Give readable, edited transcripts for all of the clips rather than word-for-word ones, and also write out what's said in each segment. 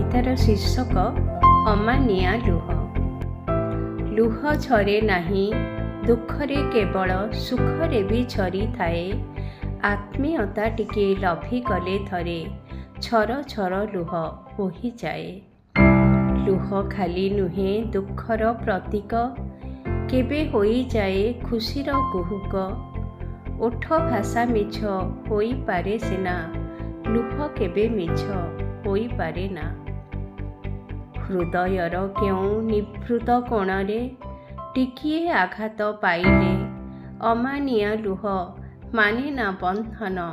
କବିତାର ଶୀର୍ଷକ ଅମାନିଆ ଲୁହ। ଲୁହ ଝରେ ନାହିଁ ଦୁଃଖରେ କେବଳ ସୁଖରେ ବି ଝରିଥାଏ। ଆତ୍ମୀୟତା ଟିକେ ଲଭି ଗଲେ ଥରେ ଛର ଛର ଲୁହ ବୋହିଯାଏ। ଲୁହ ଖାଲି ନୁହେଁ ଦୁଃଖର ପ୍ରତୀକ, କେବେ ହୋଇଯାଏ ଖୁସିର କୁହୁକ। ଓଠ ଭାଷା ମିଛ ହୋଇପାରେ ସିନା, ଲୁହ କେବେ ମିଛ ହୋଇପାରେ ନା। ହୃଦୟର କେଉଁ ନିଭୃତ କୋଣରେ ଟିକିଏ ଆଘାତ ପାଇଲେ ଅମାନିଆ ଲୁହ ମାନେ ନା ବନ୍ଧନ,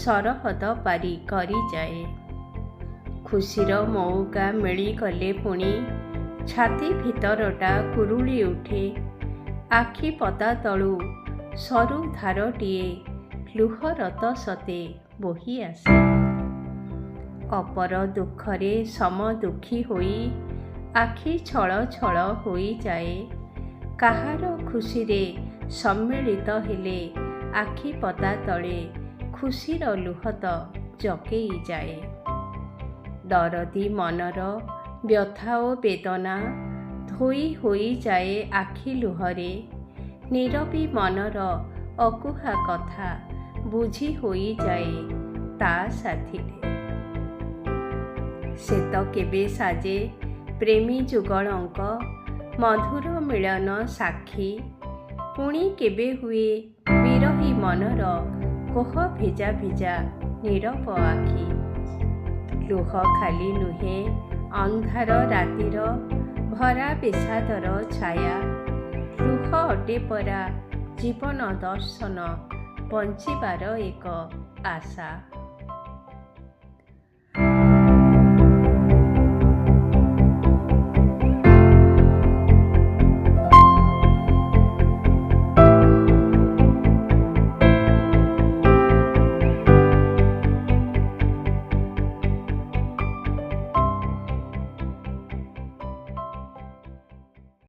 ସରହଦ ପାରି କରିଯାଏ। ଖୁସିର ମଉକା ମିଳିଗଲେ ପୁଣି ଛାତି ଭିତରଟା କୁରୁଳି ଉଠେ। ଆଖି ପତା ତଳୁ ସରୁ ଧାରଟିଏ ଲୁହରତ ସତେ ବୋହି ଆସେ। ଅପର ଦୁଃଖରେ ସମଦୁଃଖୀ ହୋଇ ଆଖି ଛଳ ଛଳ ହୋଇଯାଏ। କାହାର ଖୁସିରେ ସମ୍ମିଳିତ ହେଲେ ଆଖି ପତା ତଳେ ଖୁସିର ଲୁହ ତ ଜକେଇ ଯାଏ। ଦରଦୀ ମନର ବ୍ୟଥା ଓ ବେଦନା ଧୋଇ ହୋଇଯାଏ ଆଖି ଲୁହରେ। ନୀରବୀ ମନର ଅକୁହା କଥା ବୁଝି ହୋଇଯାଏ ତା ସାଥିରେ। ସେ ତ କେବେ ସାଜେ ପ୍ରେମୀ ଯୁଗଳଙ୍କ ମଧୁର ମିଳନ ସାକ୍ଷୀ, ପୁଣି କେବେ ହୁଏ ବିରହୀ ମନର କୋହ ଭିଜା ଭିଜା ନୀରବ ଆଖି। ଲୁହ ଖାଲି ନୁହେଁ ଅନ୍ଧାର ରାତିର ଭରା ବିଷାଦର ଛାୟା, ଲୁହ ଅଟେ ପରା ଜୀବନ ଦର୍ଶନ, ବଞ୍ଚିବାର ଏକ ଆଶା।